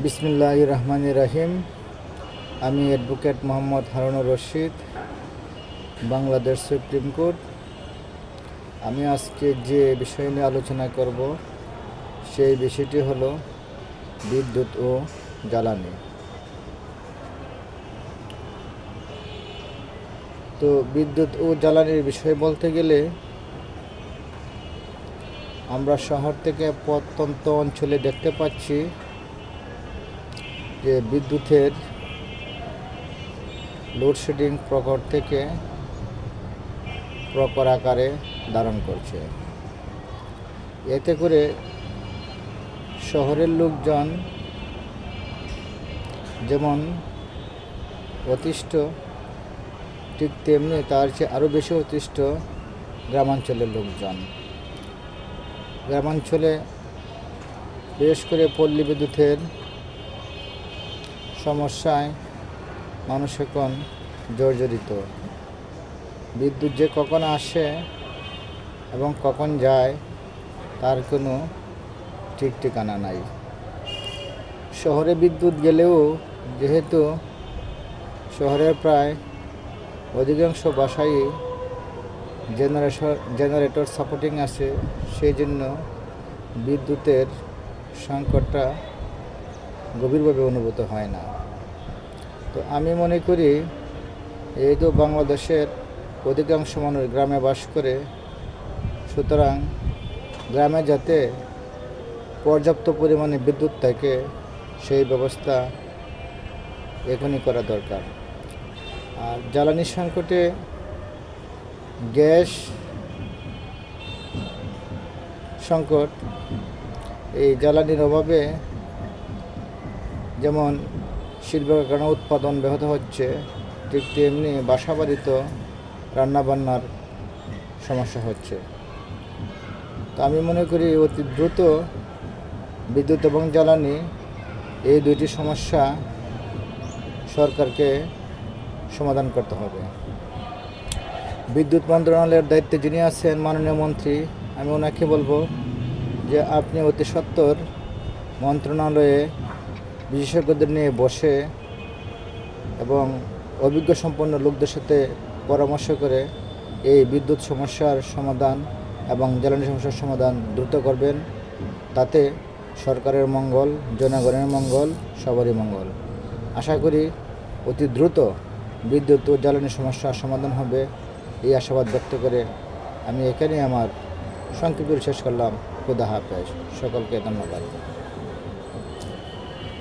বিসমিল্লাহির রহমানির রহিম। আমি advocate Mohammad Harunur Rashid, Bangladesh supreme court. আমি আজকে যে বিষয় নিয়ে আলোচনা করব সেই বিষয়টি হলো বিদ্যুৎ ও জ্বালানি। তো বিদ্যুৎ ও জ্বালানির বিষয় বলতে গেলে আমরা শহর থেকে প্রত্যন্ত অঞ্চলে দেখতে পাচ্ছি যে বিদ্যুতের লোডশেডিং প্রখর থেকে প্রখর আকারে ধারণ করছে। এতে করে শহরের লোকজন যেমন অতিষ্ঠ, ঠিক তেমনি তার চেয়ে আরও বেশি অতিষ্ঠ গ্রামাঞ্চলের লোকজন। গ্রামাঞ্চলে বিশেষ করে পল্লী বিদ্যুতের সমস্যায় মানুষ এখন জর্জরিত। বিদ্যুৎ যে কখন আসে এবং কখন যায় তার কোনো ঠিক ঠিকানা নাই। শহরে বিদ্যুৎ গেলেও যেহেতু শহরের প্রায় অধিকাংশ বাসায় জেনারেটর সাপোর্টিং আছে, সেই জন্য বিদ্যুতের সংকটটা গভীরভাবে অনুভূত হয় না। তো আমি মনে করি এই তো বাংলাদেশের অধিকাংশ মানুষ গ্রামে বাস করে, সুতরাং গ্রামে যাতে পর্যাপ্ত পরিমাণে বিদ্যুৎ থাকে সেই ব্যবস্থা এখনই করা দরকার। আর জ্বালানি সংকটে গ্যাস সংকট, এই জ্বালানির অভাবে যেমন শিল্প কারখানা উৎপাদন ব্যাহত হচ্ছে, ঠিক তেমনি বাসাবাড়িতেও রান্নাবান্নার সমস্যা হচ্ছে। তো আমি মনে করি অতি দ্রুত বিদ্যুৎ এবং জ্বালানি এই দুইটি সমস্যা সরকারকে সমাধান করতে হবে। বিদ্যুৎ মন্ত্রণালয়ের দায়িত্বে যিনি আছেন মাননীয় মন্ত্রী, আমি ওনাকে বলবো যে আপনি অতি সত্বর মন্ত্রণালয়ে বিশেষজ্ঞদের নিয়ে বসে এবং অভিজ্ঞ সম্পন্ন লোকদের সাথে পরামর্শ করে এই বিদ্যুৎ সমস্যার সমাধান এবং জ্বালানি সমস্যার সমাধান দ্রুত করবেন। তাতে সরকারের মঙ্গল, জনগণের মঙ্গল, সবারই মঙ্গল। আশা করি অতি দ্রুত বিদ্যুৎ ও জ্বালানি সমস্যার সমাধান হবে, এই আশাবাদ ব্যক্ত করে আমি এখানেই আমার সংক্ষিপ্ত শেষ করলাম। খুদা হাফেজ, সকলকে ধন্যবাদ।